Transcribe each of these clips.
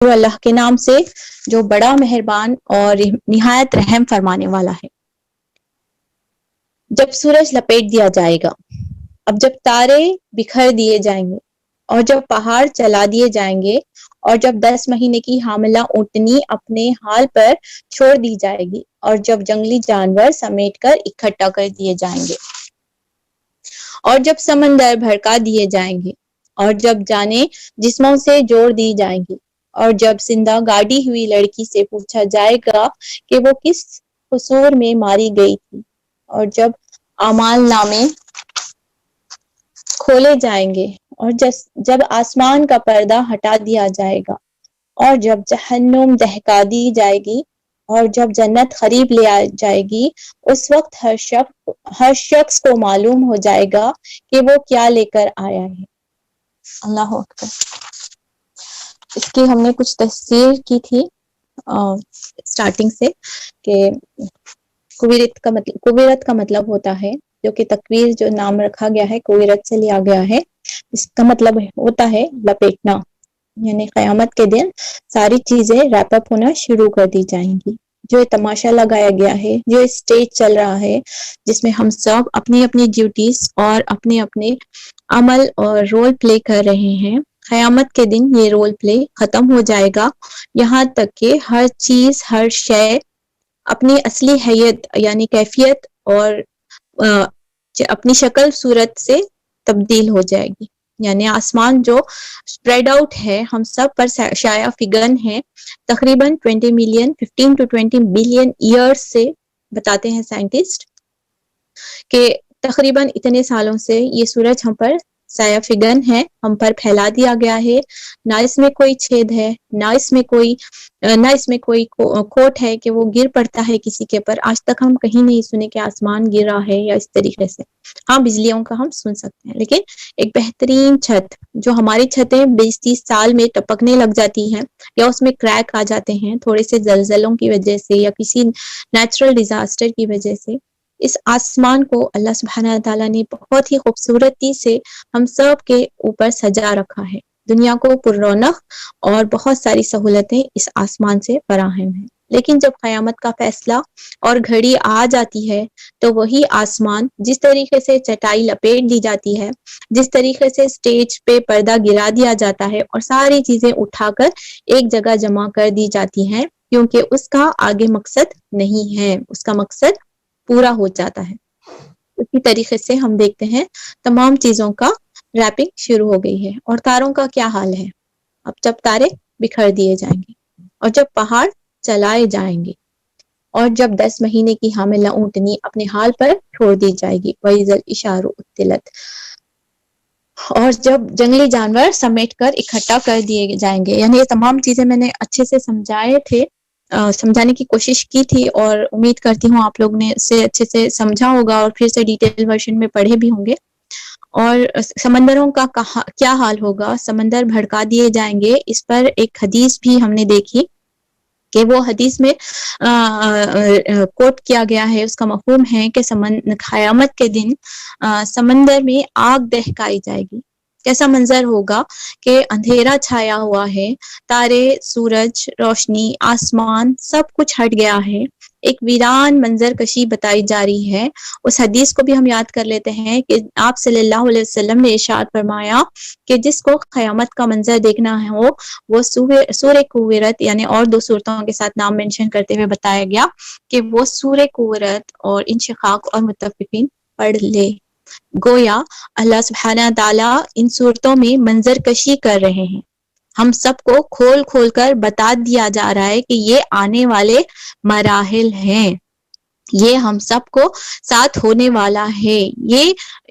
شروع اللہ کے نام سے جو بڑا مہربان اور نہایت رحم فرمانے والا ہے۔ جب سورج لپیٹ دیا جائے گا، اب جب تارے بکھر دیے جائیں گے، اور جب پہاڑ چلا دیے جائیں گے، اور جب 10 مہینے کی حاملہ اونٹنی اپنے حال پر چھوڑ دی جائے گی، اور جب جنگلی جانور سمیٹ کر اکٹھا کر دیے جائیں گے، اور جب سمندر بھڑکا دیے جائیں گے، اور جب جانیں جسموں سے جوڑ دی جائیں گی، اور جب زندہ گاڑی ہوئی لڑکی سے پوچھا جائے گا کہ وہ کس قصور میں ماری گئی تھی، اور جب اعمال نامے کھولے جائیں گے، اور جب آسمان کا پردہ ہٹا دیا جائے گا، اور جب جہنم دہکا دی جائے گی، اور جب جنت قریب لے جائے گی، اس وقت ہر شخص کو معلوم ہو جائے گا کہ وہ کیا لے کر آیا ہے۔ اللہ اکبر۔ اس کی ہم نے کچھ تفسیر کی تھی سٹارٹنگ سے کہ کویرت کا مطلب ہوتا ہے، جو کہ تکویر جو نام رکھا گیا ہے کویرت سے لیا گیا ہے، اس کا مطلب ہوتا ہے لپیٹنا، یعنی قیامت کے دن ساری چیزیں ریپ اپ ہونا شروع کر دی جائیں گی۔ جو تماشا لگایا گیا ہے، جو اسٹیج چل رہا ہے، جس میں ہم سب اپنی اپنی ڈیوٹیز اور اپنے اپنے عمل اور رول پلے کر رہے ہیں، قیامت کے دن یہ رول پلے ختم ہو جائے گا، یہاں تک کہ ہر چیز ہر شے اپنی اصلی حیت یعنی کیفیت اور اپنی شکل صورت سے تبدیل ہو جائے گی۔ یعنی آسمان جو spread out ہے، ہم سب پر شائع فگن ہے، تقریباً 20 ملین 15 to 20 بلین ایئرز سے بتاتے ہیں سائنٹسٹ کہ تقریباً اتنے سالوں سے یہ سورج ہم پر سایہ فگن ہے، ہم پر پھیلا دیا گیا ہے، نہ اس میں کوئی چھید ہے، نہ اس میں کوئی کھوٹ ہے کہ وہ گر پڑتا ہے کسی کے پر۔ آج تک ہم کہیں نہیں سنے کہ آسمان گرا ہے یا اس طریقے سے۔ ہاں بجلیوں کا ہم سن سکتے ہیں، لیکن ایک بہترین چھت جو ہماری چھتیں 20-30 سال میں ٹپکنے لگ جاتی ہیں یا اس میں کریک آ جاتے ہیں تھوڑے سے زلزلوں کی وجہ سے یا کسی نیچرل ڈیزاسٹر کی وجہ سے، اس آسمان کو اللہ سبحانہ تعالیٰ نے بہت ہی خوبصورتی سے ہم سب کے اوپر سجا رکھا ہے۔ دنیا کو پر رونق اور بہت ساری سہولتیں اس آسمان سے فراہم ہیں، لیکن جب قیامت کا فیصلہ اور گھڑی آ جاتی ہے تو وہی آسمان جس طریقے سے چٹائی لپیٹ دی جاتی ہے، جس طریقے سے سٹیج پہ پردہ گرا دیا جاتا ہے اور ساری چیزیں اٹھا کر ایک جگہ جمع کر دی جاتی ہیں، کیونکہ اس کا آگے مقصد نہیں ہے، اس کا مقصد پورا ہو جاتا ہے۔ اسی طریقے سے ہم دیکھتے ہیں تمام چیزوں کا ریپنگ شروع ہو گئی ہے۔ اور تاروں کا کیا حال ہے؟ اب جب تارے بکھر دیے جائیں گے، اور جب پہاڑ چلائے جائیں گے، اور جب 10 مہینے کی حاملہ اونٹنی اپنے حال پر چھوڑ دی جائے گی، وَإِذَا الْعِشَارُ عُطِّلَتْ، اور جب جنگلی جانور سمیٹ کر اکٹھا کر دیے جائیں گے۔ یعنی یہ تمام چیزیں میں نے اچھے سے سمجھانے کی کوشش کی تھی، اور امید کرتی ہوں آپ لوگ نے اسے اچھے سے سمجھا ہوگا اور پھر سے ڈیٹیل ورژن میں پڑھے بھی ہوں گے۔ اور سمندروں کا کیا حال ہوگا؟ سمندر بھڑکا دیے جائیں گے۔ اس پر ایک حدیث بھی ہم نے دیکھی کہ وہ حدیث میں کوٹ کیا گیا ہے، اس کا مفہوم ہے کہ قیامت کے دن سمندر میں آگ دہکائی جائے گی۔ کیسا منظر ہوگا کہ اندھیرا چھایا ہوا ہے، تارے، سورج، روشنی، آسمان سب کچھ ہٹ گیا ہے، ایک ویران منظر کشی بتائی جا رہی ہے۔ اس حدیث کو بھی ہم یاد کر لیتے ہیں کہ آپ صلی اللہ علیہ وسلم نے ارشاد فرمایا کہ جس کو قیامت کا منظر دیکھنا ہو وہ سورہ کویرت، یعنی اور 2 سورتوں کے ساتھ نام منشن کرتے ہوئے بتایا گیا کہ وہ سورہ کویرت اور انشقاق اور مطففین پڑھ لے۔ گویا اللہ سبحانہ تعالیٰ ان صورتوں میں منظر کشی کر رہے ہیں، ہم سب کو کھول کھول کر بتا دیا جا رہا ہے کہ یہ آنے والے مراحل ہیں، یہ ہم سب کو ساتھ ہونے والا ہے،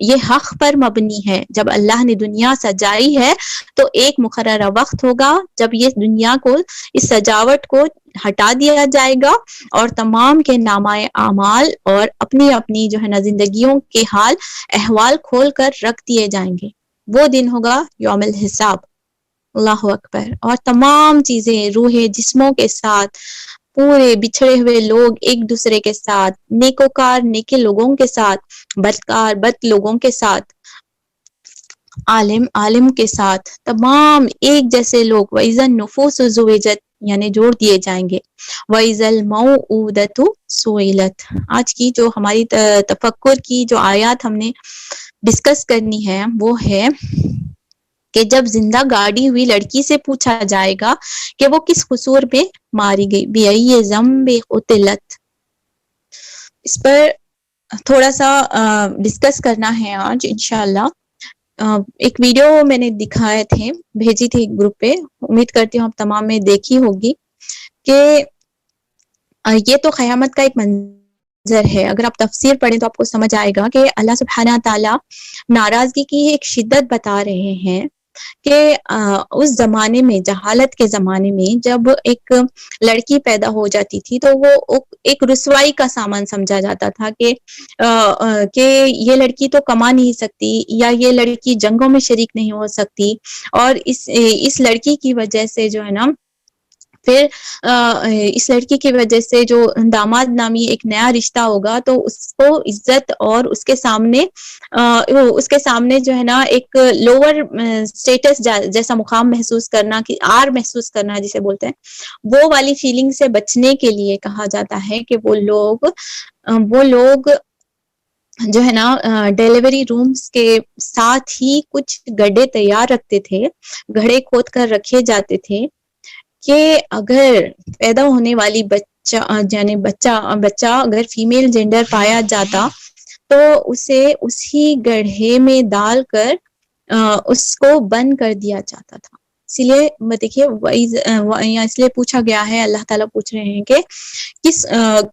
یہ حق پر مبنی ہے۔ جب اللہ نے دنیا سجائی ہے تو ایک مقررہ وقت ہوگا جب یہ دنیا کو، اس سجاوٹ کو ہٹا دیا جائے گا اور تمام کے نامہ اعمال اور اپنی اپنی جو ہے نا زندگیوں کے حال احوال کھول کر رکھ دیے جائیں گے۔ وہ دن ہوگا یوم الحساب۔ اللہ اکبر۔ اور تمام چیزیں روح جسموں کے ساتھ، پورے بچھڑے ہوئے لوگ ایک دوسرے کے ساتھ، نیکوکار نیکے لوگوں کے ساتھ، بدکار بد لوگوں کے ساتھ، عالم عالم کے ساتھ تمام ایک جیسے لوگ وَإِذَا النُّفُوسُ زُوِّجَتْ یعنی جوڑ دیے جائیں گے. وَإِذَا الْمَوْءُودَةُ سُئِلَتْ. آج کی جو ہماری تفکر کی جو آیات ہم نے ڈسکس کرنی ہے وہ ہے کہ جب زندہ گاڑی ہوئی لڑکی سے پوچھا جائے گا کہ وہ کس قصور میں ماری گئی. بِأَيِّ ذَنبٍ قُتِلَتْ. اس پر تھوڑا سا ڈسکس کرنا ہے آج انشاءاللہ. ایک ویڈیو میں نے دکھائے تھے، بھیجی تھی گروپ پہ، امید کرتی ہوں آپ تمام نے دیکھی ہوگی، کہ یہ تو قیامت کا ایک منظر ہے. اگر آپ تفسیر پڑھیں تو آپ کو سمجھ آئے گا کہ اللہ سبحانہ تعالی ناراضگی کی ایک شدت بتا رہے ہیں کہ اس زمانے میں، جہالت کے زمانے میں، جب ایک لڑکی پیدا ہو جاتی تھی تو وہ ایک رسوائی کا سامان سمجھا جاتا تھا کہ یہ لڑکی تو کما نہیں سکتی، یا یہ لڑکی جنگوں میں شریک نہیں ہو سکتی، اور اس لڑکی کی وجہ سے جو ہے نا، پھر اس لڑکی کی وجہ سے جو داماد نامی ایک نیا رشتہ ہوگا تو اس کو عزت اور اس کے سامنے جو ہے نا ایک لوور سٹیٹس جیسا مقام محسوس کرنا، کہ آر محسوس کرنا جسے بولتے ہیں، وہ والی فیلنگ سے بچنے کے لیے کہا جاتا ہے کہ وہ لوگ جو ہے نا ڈیلیوری رومز کے ساتھ ہی کچھ گڈھے تیار رکھتے تھے، گھڑے کھود کر رکھے جاتے تھے، کہ اگر پیدا ہونے والی بچہ اگر فیمیل جینڈر پایا جاتا تو اسے اسی گڑھے میں ڈال کر اس کو بند کر دیا جاتا تھا. اس لیے دیکھیے اس لیے پوچھا گیا ہے، اللہ تعالیٰ پوچھ رہے ہیں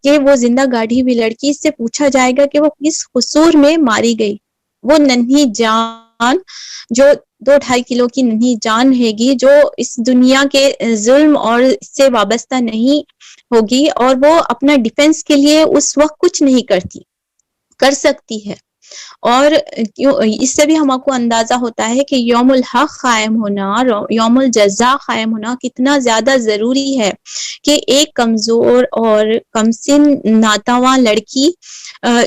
کہ وہ زندہ گاڑی ہوئی لڑکی سے پوچھا جائے گا کہ وہ کس قصور میں ماری گئی. وہ ننھی جان جو 2-2.5 کلو کی ننھی جان رہے گی، جو اس دنیا کے ظلم اور اس سے وابستہ نہیں ہوگی، اور وہ اپنا ڈیفنس کے لیے اس وقت کچھ نہیں کر سکتی ہے. اور اس سے بھی ہم کو اندازہ ہوتا ہے کہ یوم الحق قائم ہونا، یوم الجزا قائم ہونا کتنا زیادہ ضروری ہے، کہ ایک کمزور اور کمسن ناتواں لڑکی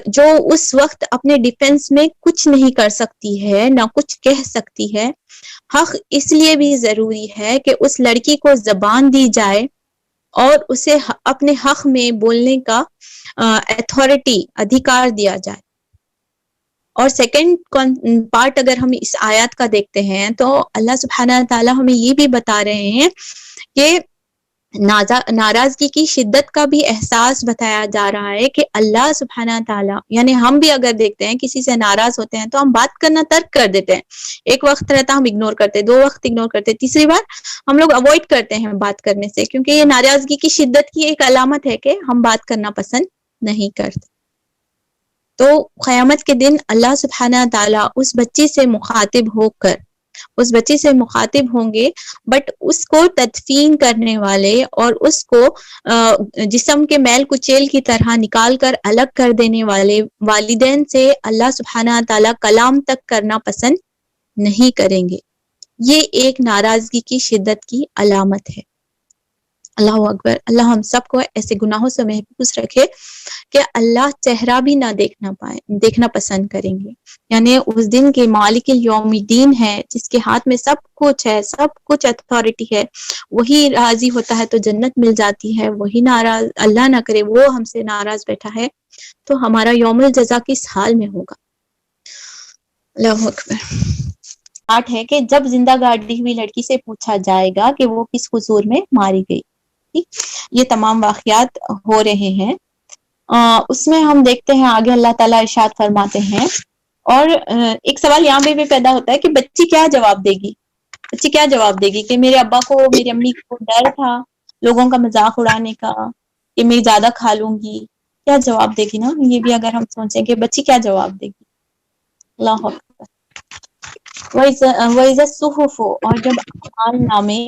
جو اس وقت اپنے ڈیفنس میں کچھ نہیں کر سکتی ہے، نہ کچھ کہہ سکتی ہے، حق اس لیے بھی ضروری ہے کہ اس لڑکی کو زبان دی جائے اور اسے اپنے حق میں بولنے کا اتھارٹی، ادھیکار دیا جائے. اور سیکنڈ پارٹ اگر ہم اس آیات کا دیکھتے ہیں تو اللہ سبحانہ تعالیٰ ہمیں یہ بھی بتا رہے ہیں کہ ناراضگی کی شدت کا بھی احساس بتایا جا رہا ہے، کہ اللہ سبحانہ تعالیٰ، یعنی ہم بھی اگر دیکھتے ہیں کسی سے ناراض ہوتے ہیں تو ہم بات کرنا ترک کر دیتے ہیں. ایک وقت رہتا ہم اگنور کرتے، 2 وقت اگنور کرتے، تیسری بار ہم لوگ اوائڈ کرتے ہیں بات کرنے سے، کیونکہ یہ ناراضگی کی شدت کی ایک علامت ہے کہ ہم بات کرنا پسند نہیں کرتے. تو قیامت کے دن اللہ سبحانہ تعالیٰ اس بچی سے مخاطب ہوں گے، بٹ اس کو تدفین کرنے والے اور اس کو جسم کے میل کچیل کی طرح نکال کر الگ کر دینے والے والدین سے اللہ سبحانہ تعالیٰ کلام تک کرنا پسند نہیں کریں گے. یہ ایک ناراضگی کی شدت کی علامت ہے. اللہ اکبر. اللہ ہم سب کو ایسے گناہوں سے محفوظ رکھے کہ اللہ چہرہ بھی نہ دیکھنا پسند کریں گے. یعنی اس دن کے مالک یوم الدین ہے، جس کے ہاتھ میں سب کچھ ہے، سب کچھ اتھارٹی ہے، وہی راضی ہوتا ہے تو جنت مل جاتی ہے، وہی ناراض، اللہ نہ کرے وہ ہم سے ناراض بیٹھا ہے تو ہمارا یوم الجزا کس حال میں ہوگا. اللہ اکبر. آٹھ ہے کہ جب زندہ گاڑی ہوئی لڑکی سے پوچھا جائے گا کہ وہ کس قصور میں ماری گئی. یہ تمام واقعات ہو رہے ہیں. اس میں ہم دیکھتے ہیں آگے اللہ تعالیٰ ارشاد فرماتے ہیں، اور ایک سوال یہاں پہ بھی پیدا ہوتا ہے کہ بچی کیا جواب دے گی کہ میرے ابا کو، میری امی کو ڈر تھا لوگوں کا مذاق اڑانے کا کہ میں زیادہ کھا لوں گی. کیا جواب دے گی نا؟ یہ بھی اگر ہم سوچیں کہ بچی کیا جواب دے گی. اللہ اکبر. وَإِذَا الصُّحُفُ، اور جب اعمال نامے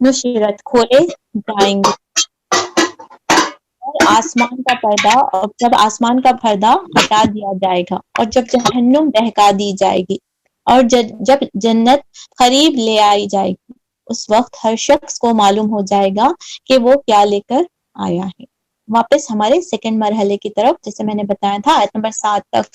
نشرت کھولے جائیں گے، اور جب آسمان کا پردہ ہٹا دیا جائے گا، اور جب جہنم بہکا دی جائے گی، اور جب جنت قریب لے آئی جائے گی، اس وقت ہر شخص کو معلوم ہو جائے گا کہ وہ کیا لے کر آیا ہے. واپس ہمارے سیکنڈ مرحلے کی طرف، جیسے میں نے بتایا تھا آیت نمبر 7 تک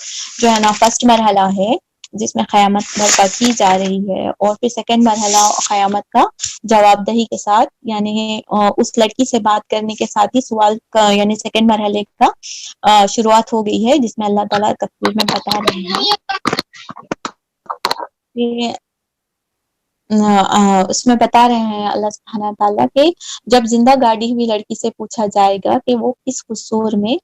جو ہے نا فرسٹ مرحلہ ہے، جس میں قیامت برپا کی جا رہی ہے، اور پھر سیکنڈ مرحلہ قیامت کا جواب دہی کے ساتھ، یعنی اس لڑکی سے بات کرنے کے ساتھ ہی سوال کا یعنی سیکنڈ مرحلے کا شروعات ہو گئی ہے، جس میں اللہ تعالیٰ تفسیر میں بتا رہے ہیں کہ اس میں بتا رہے ہیں اللہ سبحانہ تعالیٰ کہ جب زندہ گاڑی ہوئی لڑکی سے پوچھا جائے گا کہ وہ کس قصور میں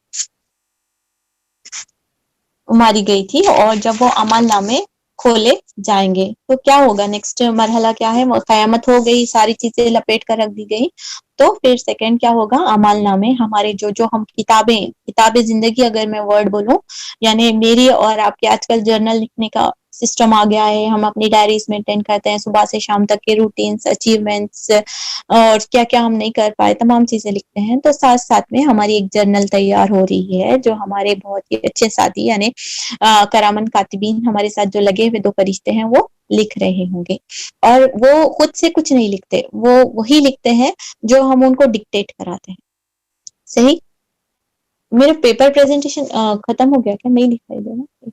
ماری گئی تھی، اور جب وہ اعمال نامے کھولے جائیں گے تو کیا ہوگا، نیکسٹ مرحلہ کیا ہے، وہ قیامت ہو گئی، ساری چیزیں لپیٹ کر رکھ دی گئی، تو پھر سیکنڈ کیا ہوگا، اعمال نامے ہمارے جو ہم کتابیں زندگی اگر میں ورڈ بولوں، یعنی میری اور آپ کے آج کل جرنل لکھنے کا سسٹم آ گیا ہے، ہم اپنی ڈائریز مینٹین کرتے ہیں، صبح سے شام تک کے روٹینز، اچیومنٹس اور کیا کیا ہم نہیں کر پائے تمام چیزیں لکھتے ہیں، تو ساتھ ساتھ میں ہماری ایک جرنل تیار ہو رہی ہے، جو ہمارے بہت ہی اچھے ساتھی یعنی کرامن کاتبین ہمارے ساتھ جو لگے ہوئے 2 فرشتے ہیں وہ لکھ رہے ہوں گے، اور وہ خود سے کچھ نہیں لکھتے، وہ وہی لکھتے ہیں جو ہم ان کو ڈکٹیٹ کراتے ہیں۔ صحیح، میرا پیپر پریزنٹیشن ختم ہو گیا کیا، نہیں دکھائی دے رہا؟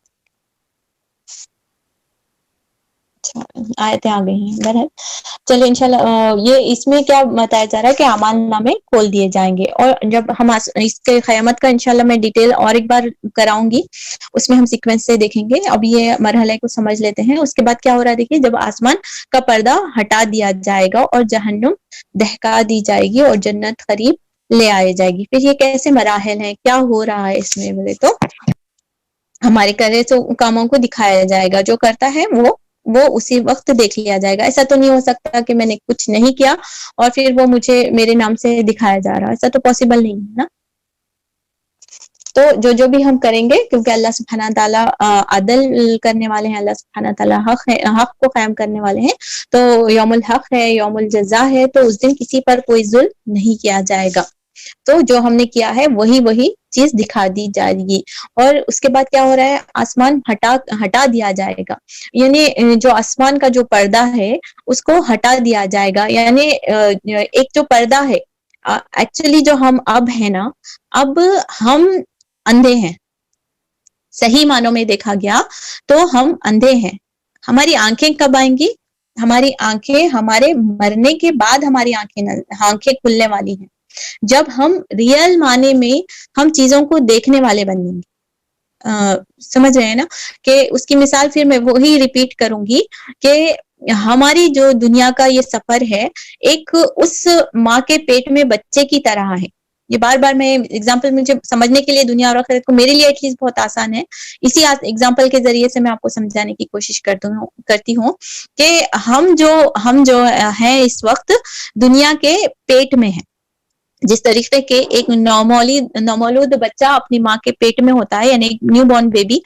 اچھا، آیتیں آ گئی ہیں، بہرحال چلے انشاءاللہ یہ اس میں کیا بتایا جا رہا ہے کہ اعمال نامے کھول دیے جائیں گے، اور جب ہم اس کے قیامت کا انشاءاللہ میں ڈیٹیل اور ایک بار کراؤں گی، اس میں ہم سیکوینس سے دیکھیں گے، اب یہ مرحلے کو سمجھ لیتے ہیں۔ اس کے بعد کیا ہو رہا ہے، دیکھیے جب آسمان کا پردہ ہٹا دیا جائے گا اور جہنم دہکا دی جائے گی اور جنت قریب لے آئی جائے گی، پھر یہ کیسے مراحل ہیں، کیا ہو رہا ہے اس میں، بولے تو ہمارے کرے تو کاموں کو دکھایا جائے گا، جو کرتا ہے وہ اسی وقت دیکھ لیا جائے گا۔ ایسا تو نہیں ہو سکتا کہ میں نے کچھ نہیں کیا اور پھر وہ مجھے میرے نام سے دکھایا جا رہا، ایسا تو پاسبل نہیں ہے نا۔ تو جو بھی ہم کریں گے، کیونکہ اللہ سبحانہ تعالیٰ عدل کرنے والے ہیں، اللہ سبحانہ تعالیٰ حق کو قائم کرنے والے ہیں، تو یوم الحق ہے، یوم الجزا ہے، تو اس دن کسی پر کوئی ظلم نہیں کیا جائے گا، تو جو ہم نے کیا ہے وہی چیز دکھا دی جائے گی۔ اور اس کے بعد کیا ہو رہا ہے، آسمان ہٹا دیا جائے گا، یعنی جو آسمان کا جو پردہ ہے اس کو ہٹا دیا جائے گا، یعنی ایک جو پردہ ہے، ایکچولی جو ہم اب ہیں نا، اب ہم اندھے ہیں، صحیح معنوں میں دیکھا گیا تو ہم اندھے ہیں۔ ہماری آنکھیں کب آئیں گی، ہماری آنکھیں ہمارے مرنے کے بعد ہماری آنکھیں کھلنے والی ہیں، جب ہم ریئل معنی میں ہم چیزوں کو دیکھنے والے بن گے۔ سمجھ رہے ہیں نا، کہ اس کی مثال پھر میں وہی ریپیٹ کروں گی کہ ہماری جو دنیا کا یہ سفر ہے، ایک اس ماں کے پیٹ میں بچے کی طرح ہے۔ یہ بار بار میں اگزامپل مجھے سمجھنے کے لیے دنیا اور آخرت کو میرے لیے ایٹ لیسٹ بہت آسان ہے، اسی اگزامپل کے ذریعے سے میں آپ کو سمجھانے کی کوشش کرتی ہوں کہ ہم جو ہیں اس وقت دنیا کے پیٹ میں ہیں، جس طریقے کے ایک نومولود بچہ اپنی ماں کے پیٹ میں ہوتا ہے، یعنی نیو بورن بیبی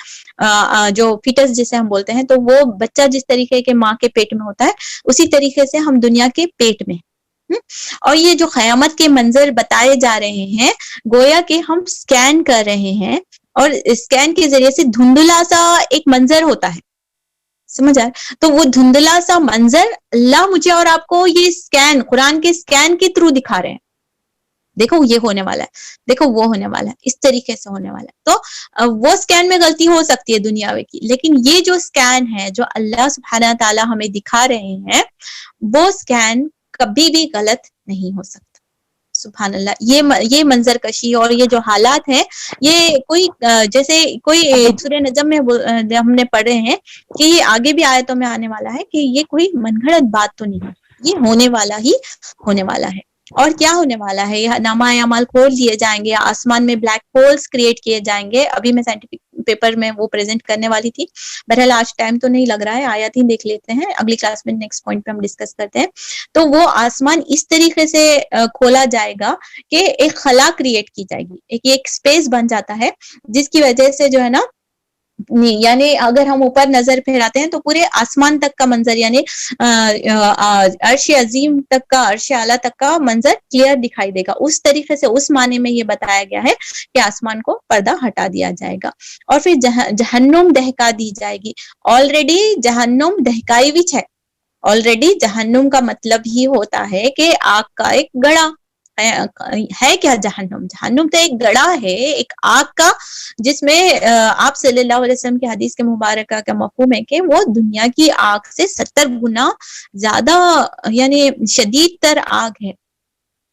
جو فیٹس جسے ہم بولتے ہیں، تو وہ بچہ جس طریقے کے ماں کے پیٹ میں ہوتا ہے، اسی طریقے سے ہم دنیا کے پیٹ میں۔ اور یہ جو قیامت کے منظر بتائے جا رہے ہیں، گویا کہ ہم سکین کر رہے ہیں، اور سکین کے ذریعے سے دھندلا سا ایک منظر ہوتا ہے، سمجھ آئے، تو وہ دھندلا سا منظر اللہ مجھے اور آپ کو یہ سکین، قرآن کے سکین کے تھرو دکھا رہے ہیں، دیکھو یہ ہونے والا ہے، دیکھو وہ ہونے والا ہے، اس طریقے سے ہونے والا ہے۔ تو وہ سکین میں غلطی ہو سکتی ہے دنیاوی کی، لیکن یہ جو سکین ہے جو اللہ سبحانہ تعالیٰ ہمیں دکھا رہے ہیں، وہ سکین کبھی بھی غلط نہیں ہو سکتا۔ سبحان اللہ، یہ منظر کشی اور یہ جو حالات ہیں، یہ کوئی جیسے کوئی سورہ نجم میں ہم نے پڑھے ہیں کہ یہ آگے بھی آیتوں میں آنے والا ہے کہ یہ کوئی من گھڑت بات تو نہیں ہے، یہ ہونے والا ہی ہونے والا ہے۔ اور کیا ہونے والا ہے، یہ نامہ اعمال کھول دیے جائیں گے، آسمان میں بلیک ہولز کریٹ کیے جائیں گے، ابھی میں سائنٹیفک پیپر میں وہ پریزنٹ کرنے والی تھی، بہرحال آج ٹائم تو نہیں لگ رہا ہے، آیات ہی دیکھ لیتے ہیں، اگلی کلاس میں نیکسٹ پوائنٹ پہ ہم ڈسکس کرتے ہیں۔ تو وہ آسمان اس طریقے سے کھولا جائے گا کہ ایک خلا کریٹ کی جائے گی، ایک سپیس بن جاتا ہے، جس کی وجہ سے جو ہے نا، یعنی اگر ہم اوپر نظر پھیراتے ہیں تو پورے آسمان تک کا منظر، یعنی عرش عظیم تک کا، عرش اعلیٰ تک کا منظر کلیئر دکھائی دے گا۔ اس طریقے سے اس معنی میں یہ بتایا گیا ہے کہ آسمان کو پردہ ہٹا دیا جائے گا، اور پھر جہنم دہکا دی جائے گی۔ آلریڈی جہنم دہکائی وچ ہے، آلریڈی جہنم کا مطلب ہی ہوتا ہے کہ آگ کا ایک گڑھا، ہے کیا جہنم؟ جہنم تو ایک گڑھا ہے، ایک آگ کا، جس میں آپ صلی اللہ علیہ وسلم کی حدیث کے مبارکہ کا مفہوم ہے کہ وہ دنیا کی آگ سے 70 گنا زیادہ یعنی شدید تر آگ ہے.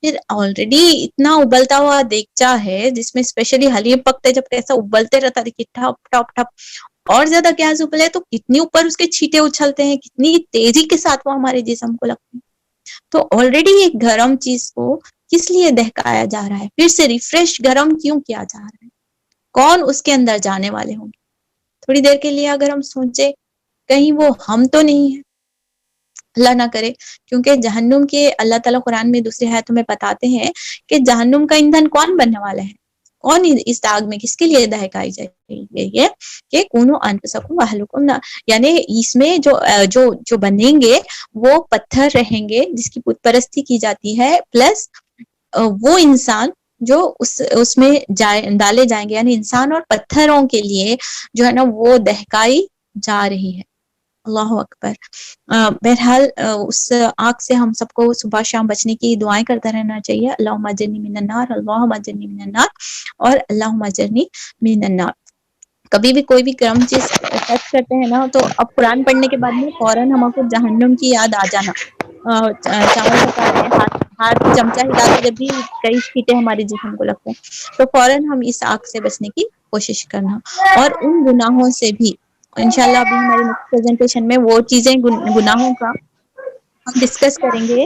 پھر آلریڈی اتنا ابلتا ہوا دیگچا ہے جس میں اسپیشلی حلیم پکتے جب کیسا ابلتے رہتا ہے کہ ٹھپ ٹھپ ٹھپ، اور زیادہ گیس ابلے تو کتنی اوپر اس کے چھینٹے اچھلتے ہیں، کتنی تیزی کے ساتھ وہ ہمارے جسم کو لگتے ہیں. تو آلریڈی ایک گرم چیز کو کس لیے دہکایا جا رہا ہے، پھر سے ریفریش گرم کیوں کیا جا رہا ہے؟ کون اس کے اندر جانے والے ہوں گے؟ تھوڑی دیر کے لیے اگر ہم سوچے کہیں وہ ہم تو نہیں ہے، اللہ نہ کرے. کیونکہ جہنم کے اللہ تعالیٰ قرآن میں دوسری آیتوں میں بتاتے ہیں کہ جہنم کا ایندھن کون بننے والا ہے، کون اس آگ میں کس کے لیے دہکائی جائے گی کہ کونو انفسکم واہلکم، یعنی اس میں جو بنیں گے وہ پتھر رہیں گے جس کی بت پرستی کی جاتی ہے، پلس وہ انسان جو اس میں ڈالے جائیں گے، یعنی انسان اور پتھروں کے لیے جو ہے نا وہ دہکائی جا رہی ہے. اللہ اکبر. بہرحال اس آگ سے ہم سب کو صبح شام بچنے کی دعائیں کرتا رہنا چاہیے. اللہم اجرنی من النار، اللہم اجرنی من النار، اور اللہم اجرنی من النار. کبھی بھی کوئی بھی گرم چیز ٹچ کرتے ہیں نا تو اب قرآن پڑھنے کے بعد میں فوراً ہم کو جہنم کی یاد آ جانا. چاول پکا رہے ہیں، ہاتھ چمچہ ہلاتے جب بھی کئی چھینٹے ہمارے جسم کو لگتے ہیں تو فوراً ہم اس آگ سے بچنے کی کوشش کرنا. اور ان گناہوں سے بھی انشاءاللہ ابھی ہماری نیکسٹ پریزنٹیشن میں وہ چیزیں گناہوں کا ہم ڈسکس کریں گے.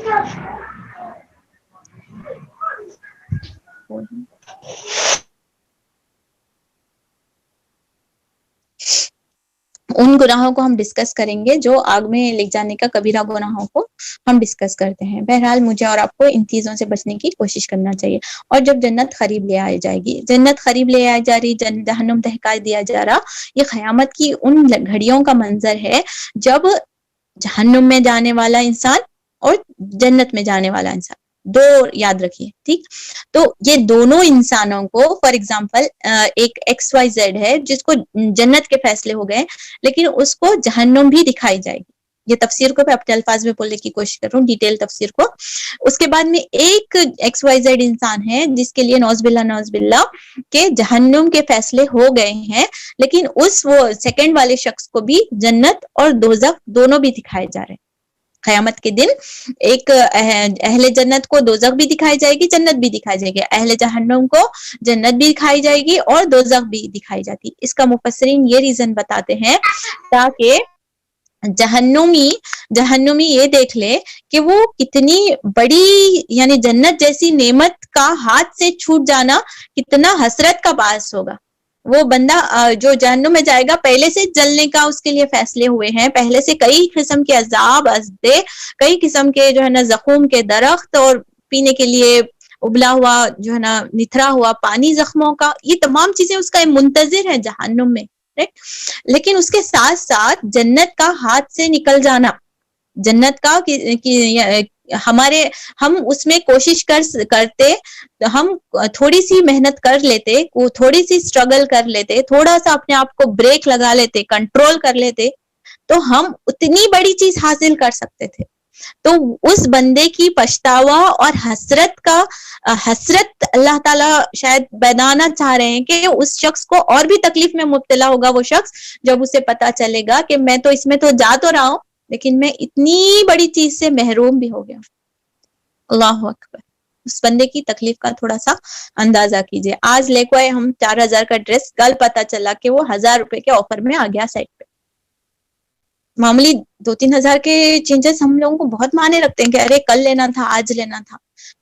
ان گناہوں کو ہم ڈسکس کریں گے جو آگ میں لے جانے کا کبیرہ گناہوں کو ہم ڈسکس کرتے ہیں. بہرحال مجھے اور آپ کو ان چیزوں سے بچنے کی کوشش کرنا چاہیے. اور جب جنت قریب لے آئی جائے گی، جنت قریب لے آئی جا رہی، جہنم دہکا دیا جا رہا، یہ قیامت کی ان گھڑیوں کا منظر ہے جب جہنم میں جانے والا انسان اور جنت میں جانے والا انسان، دو یاد رکھیے ٹھیک. تو یہ دونوں انسانوں کو فار ایگزامپل ایک ایکس وائی زیڈ ہے جس کو جنت کے فیصلے ہو گئے لیکن اس کو جہنم بھی دکھائی جائے گی. یہ تفسیر کو میں اپنے الفاظ میں بولنے کی کوشش کر رہا ہوں، ڈیٹیل تفسیر کو. اس کے بعد میں ایک ایکس وائی زیڈ انسان ہے جس کے لیے نعوذ باللہ کہ جہنم کے فیصلے ہو گئے ہیں، لیکن اس وہ سیکنڈ والے شخص کو بھی جنت اور دوزخ دونوں بھی دکھائے جا رہے ہیں. قیامت کے دن ایک اہل جنت کو دوزخ بھی دکھائی جائے گی، جنت بھی دکھائی جائے گی، اہل جہنم کو جنت بھی دکھائی جائے گی اور دوزخ بھی دکھائی جاتی. اس کا مفسرین یہ ریزن بتاتے ہیں تاکہ جہنمی یہ دیکھ لے کہ وہ کتنی بڑی یعنی جنت جیسی نعمت کا ہاتھ سے چھوٹ جانا کتنا حسرت کا باعث ہوگا. وہ بندہ جو جہنم میں جائے گا پہلے سے جلنے کا اس کے لیے فیصلے ہوئے ہیں، پہلے سے کئی قسم کے عذاب ازدے، کئی قسم کے جو ہے نا زخم کے درخت اور پینے کے لیے ابلا ہوا جو ہے نا نتھرا ہوا پانی زخموں کا، یہ تمام چیزیں اس کا منتظر ہے جہنم میں. لیکن اس کے ساتھ ساتھ جنت کا ہاتھ سے نکل جانا، جنت کا ہم اس میں کوشش کرتے، ہم تھوڑی سی محنت کر لیتے، تھوڑی سی سٹرگل کر لیتے، تھوڑا سا اپنے آپ کو بریک لگا لیتے، کنٹرول کر لیتے تو ہم اتنی بڑی چیز حاصل کر سکتے تھے. تو اس بندے کی پچھتاوا اور حسرت اللہ تعالیٰ شاید بیدانا چاہ رہے ہیں کہ اس شخص کو اور بھی تکلیف میں مبتلا ہوگا وہ شخص جب اسے پتا چلے گا کہ میں تو اس میں تو جا تو رہا ہوں لیکن میں اتنی بڑی چیز سے محروم بھی ہو گیا. اللہ اکبر. اس بندے کی تکلیف کا تھوڑا سا اندازہ کیجئے. آج لے کو آئے ہم 4000 کا ڈریس، کل پتا چلا کہ وہ 1000 روپے کے آفر میں آ گیا سائٹ پہ. معمولی 2-3 ہزار کے چینجز ہم لوگوں کو بہت معنی رکھتے ہیں کہ ارے کل لینا تھا، آج لینا تھا.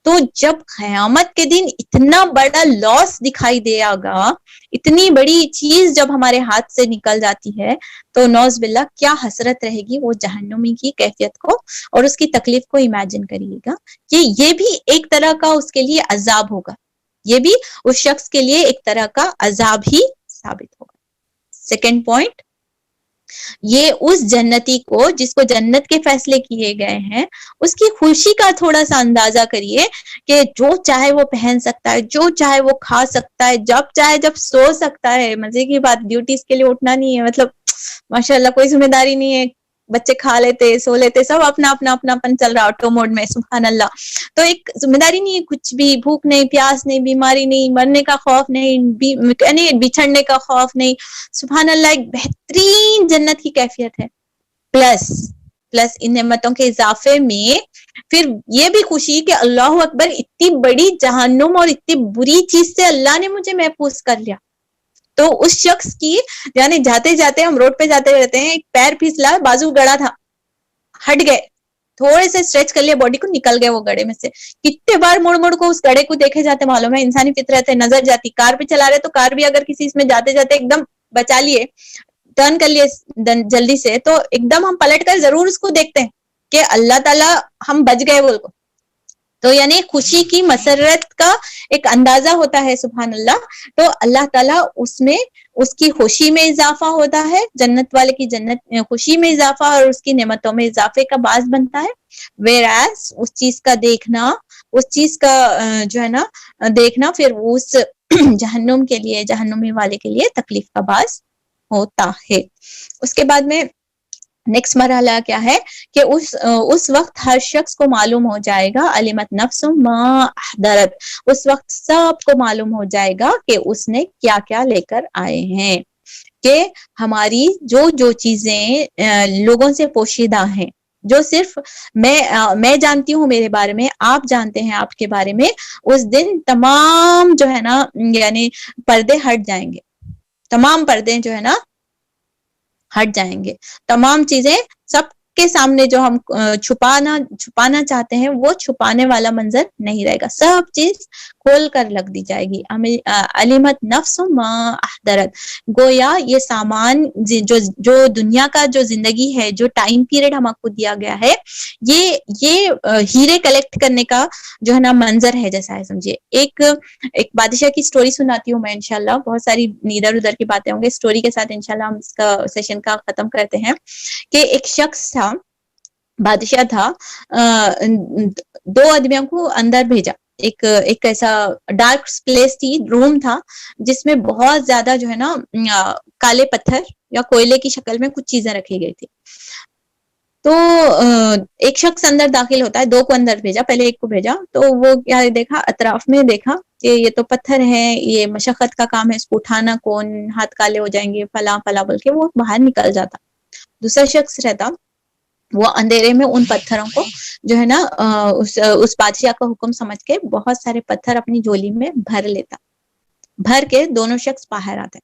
تو جب قیامت کے دن اتنا بڑا لاس دکھائی دے گا، اتنی بڑی چیز جب ہمارے ہاتھ سے نکل جاتی ہے تو نعوذ باللہ کیا حسرت رہے گی وہ جہنمی کی کیفیت کو اور اس کی تکلیف کو امیجن کریے گا کہ یہ بھی ایک طرح کا اس کے لیے عذاب ہوگا، یہ بھی اس شخص کے لیے ایک طرح کا عذاب ہی ثابت ہوگا. سیکنڈ پوائنٹ، یہ اس جنتی کو جس کو جنت کے فیصلے کیے گئے ہیں اس کی خوشی کا تھوڑا سا اندازہ کریے کہ جو چاہے وہ پہن سکتا ہے، جو چاہے وہ کھا سکتا ہے، جب چاہے جب سو سکتا ہے. مزے کی بات، ڈیوٹیز کے لیے اٹھنا نہیں ہے، مطلب ماشاءاللہ کوئی ذمہ داری نہیں ہے، بچے کھا لیتے سو لیتے, سب اپنا اپنا اپناپن چل رہا آٹو موڈ میں, سبحان اللہ. تو ایک ذمہ داری نہیں ہے کچھ بھی, بھوک نہیں, پیاس نہیں, بیماری نہیں, مرنے کا خوف نہیں, بچھڑنے کا خوف نہیں, سبحان اللہ. ایک بہترین جنت کی کیفیت ہے. پلس ان نعمتوں کے اضافے میں پھر یہ بھی خوشی کہ اللہ اکبر, اتنی بڑی جہنم اور اتنی بری چیز سے اللہ نے مجھے محفوظ کر لیا. تو اس شخص کی یعنی جاتے جاتے ہم روڈ پہ جاتے رہتے ہیں, ایک پیر پھسلا, بازو گڑا تھا, ہٹ گئے, تھوڑے سے اسٹریچ کر لیا باڈی کو, نکل گئے وہ گڑے میں سے. کتنے بار مڑ مڑ کو اس گڑے کو دیکھے جاتے, معلوم ہے انسانی فطرت ہے, نظر جاتی. کار پہ چلا رہے تو کار بھی اگر کسی اس میں جاتے جاتے ایک دم بچا لیے, ٹرن کر لیے جلدی سے, تو ایک دم ہم پلٹ کر ضرور اس کو دیکھتے ہیں کہ اللہ تعالیٰ ہم بچ گئے بول کو. تو یعنی خوشی کی مسرت کا ایک اندازہ ہوتا ہے, سبحان اللہ. تو اللہ تعالیٰ اس میں اس کی خوشی میں اضافہ ہوتا ہے, جنت والے کی جنت خوشی میں اضافہ اور اس کی نعمتوں میں اضافے کا باعث بنتا ہے. whereas اس چیز کا دیکھنا, اس چیز کا جو ہے نا دیکھنا, پھر اس جہنم کے لیے, جہنمی والے کے لیے تکلیف کا باعث ہوتا ہے. اس کے بعد میں نیکسٹ مرحلہ کیا ہے کہ اس وقت ہر شخص کو معلوم ہو جائے گا, علمت نفس ما احضرت, اس وقت سب کو معلوم ہو جائے گا کہ اس نے کیا کیا لے کر آئے ہیں, کہ ہماری جو چیزیں لوگوں سے پوشیدہ ہیں, جو صرف میں جانتی ہوں میرے بارے میں, آپ جانتے ہیں آپ کے بارے میں, اس دن تمام جو ہے نا یعنی پردے ہٹ جائیں گے, تمام پردے جو ہے نا ہٹ جائیں گے. تمام چیزیں سب کے سامنے جو ہم چھپانا چاہتے ہیں وہ چھپانے والا منظر نہیں رہے گا, سب چیز کھول کر لگ دی جائے گی. علمت نفس ما احضرت, گویا یہ سامان جو دنیا کا جو زندگی ہے, جو ٹائم پیریڈ ہم آپ کو دیا گیا ہے, یہ ہیرے کلیکٹ کرنے کا جو ہے نا منظر ہے جیسا ہے, سمجھیے. ایک بادشاہ کی سٹوری سناتی ہوں میں انشاءاللہ, بہت ساری ادھر ادھر کی باتیں ہوں گے, سٹوری کے ساتھ انشاءاللہ ہم اس کا سیشن کا ختم کرتے ہیں. کہ ایک شخص تھا, بادشاہ تھا, 2 آدمیوں کو اندر بھیجا. ایک ایسا ڈارک پلیس تھی, روم تھا, جس میں بہت زیادہ جو ہے نا کالے پتھر یا کوئلے کی شکل میں کچھ چیزیں رکھی گئی تھی. تو ایک شخص اندر داخل ہوتا ہے, 2 کو اندر بھیجا, پہلے ایک کو بھیجا, تو وہ کیا دیکھا, اطراف میں دیکھا کہ یہ تو پتھر ہے, یہ مشقت کا کام ہے, اس کو اٹھانا کون, ہاتھ کالے ہو جائیں گے, فلاں فلاں بول کے وہ باہر نکل جاتا. دوسرا شخص رہتا, وہ اندھیرے میں ان پتھروں کو جو ہے نا اس بادشاہ کا حکم سمجھ کے بہت سارے پتھر اپنی جولی میں بھر لیتا. بھر کے دونوں شخص باہر آتے.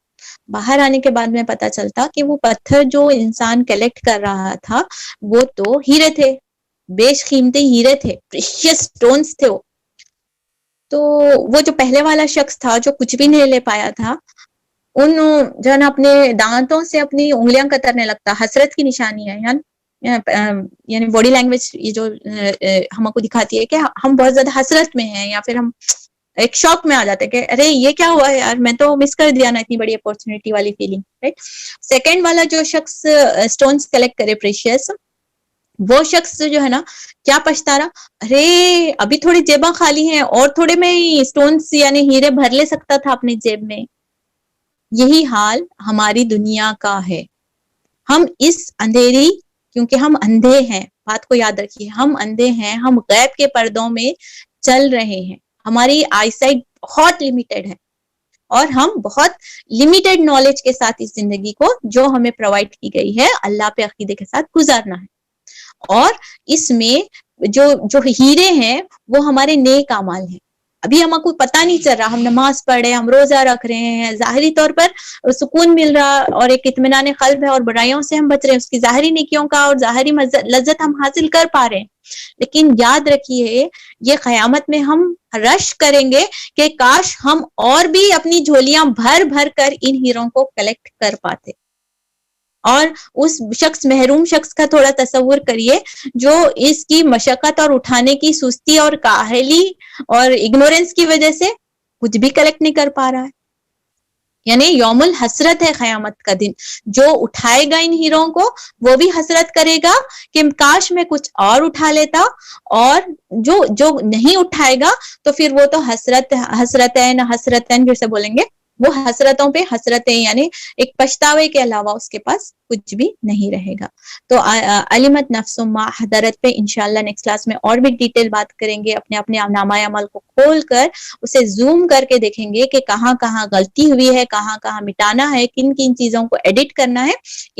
باہر آنے کے بعد میں پتا چلتا کہ وہ پتھر جو انسان کلیکٹ کر رہا تھا وہ تو ہیرے تھے, بیش قیمتی ہیرے تھے, پریشیس سٹونز تھے وہ. تو وہ جو پہلے والا شخص تھا جو کچھ بھی نہیں لے پایا تھا, ان جو ہے نا اپنے دانتوں سے اپنی انگلیاں کترنے لگتا. حسرت کی نشانی ہے, یعنی باڈی لینگویج یہ جو ہم کو دکھاتی ہے کہ ہم بہت زیادہ حسرت میں ہیں, یا پھر ہم ایک شوق میں آ جاتے کہ ارے یہ کیا ہوا ہے یار, میں تو مس کر دیا نا اتنی بڑی اپورچونٹی والی فیلنگ, رائٹ. سیکنڈ والا جو شخص سٹونز کلیکٹ کرے پریشیس, وہ شخص جو ہے نا کیا پچھتا رہا, ارے ابھی تھوڑی جیباں خالی ہیں, اور تھوڑے میں سٹونز یعنی ہیرے بھر لے سکتا تھا اپنی جیب میں. یہی حال ہماری دنیا کا ہے. ہم اس اندھیری, کیونکہ ہم اندھے ہیں, بات کو یاد رکھیے, ہم اندھے ہیں, ہم غیب کے پردوں میں چل رہے ہیں, ہماری آئی سائٹ بہت لمیٹڈ ہے, اور ہم بہت لمیٹڈ نالج کے ساتھ اس زندگی کو جو ہمیں پرووائڈ کی گئی ہے اللہ پہ عقیدے کے ساتھ گزارنا ہے. اور اس میں جو ہیرے ہیں وہ ہمارے نیک اعمال ہیں. ابھی ہمیں کوئی پتہ نہیں چل رہا, ہم نماز پڑھ رہے ہیں, ہم روزہ رکھ رہے ہیں, ظاہری طور پر سکون مل رہا اور ایک اطمینان قلب ہے, اور برائیوں سے ہم بچ رہے ہیں, اس کی ظاہری نیکیوں کا اور ظاہری لذت ہم حاصل کر پا رہے ہیں. لیکن یاد رکھیے, یہ قیامت میں ہم رش کریں گے کہ کاش ہم اور بھی اپنی جھولیاں بھر بھر کر ان ہیروں کو کلیکٹ کر پاتے. اور اس شخص, محروم شخص کا تھوڑا تصور کریے جو اس کی مشقت اور اٹھانے کی سستی اور کاہلی اور اگنورینس کی وجہ سے کچھ بھی کلیکٹ نہیں کر پا رہا ہے. یعنی یوم الحسرت ہے قیامت کا دن. جو اٹھائے گا ان ہیروں کو وہ بھی حسرت کرے گا کہ کاش میں کچھ اور اٹھا لیتا, اور جو نہیں اٹھائے گا تو پھر وہ تو حسرتین جیسے بولیں گے, وہ حسرتوں پہ حسرتیں، یعنی ایک پچھتاوے کے علاوہ اس کے پاس کچھ بھی نہیں رہے گا. تو علمت نفس ما حضرت پہ انشاءاللہ نیکسٹ کلاس میں اور بھی ڈیٹیل بات کریں گے. اپنے اپنے نامہ عمل کو کھول کر اسے زوم کر کے دیکھیں گے کہ کہاں کہاں غلطی ہوئی ہے، کہاں کہاں مٹانا ہے، کن کن چیزوں کو ایڈٹ کرنا ہے.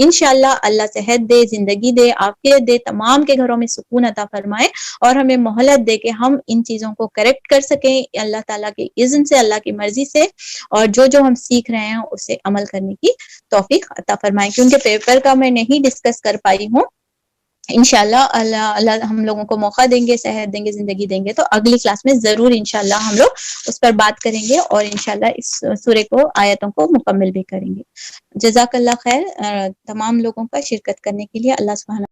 انشاءاللہ اللہ صحت دے، زندگی دے، عافیت دے، تمام کے گھروں میں سکون عطا فرمائے اور ہمیں مہلت دے کہ ہم ان چیزوں کو کریکٹ کر سکیں اللہ تعالیٰ کی اذن سے، اللہ کی مرضی سے، اور جو جو ہم سیکھ رہے ہیں اسے عمل کرنے کی توفیق عطا فرمائے. کیونکہ پیپر کا میں نہیں ڈسکس کر پائی ہوں، انشاءاللہ اللہ ہم لوگوں کو موقع دیں گے، صحت دیں گے، زندگی دیں گے تو اگلی کلاس میں ضرور انشاءاللہ ہم لوگ اس پر بات کریں گے اور انشاءاللہ اس سورے کو، آیتوں کو مکمل بھی کریں گے. جزاک اللہ خیر تمام لوگوں کا شرکت کرنے کے لیے. اللہ سبحانہ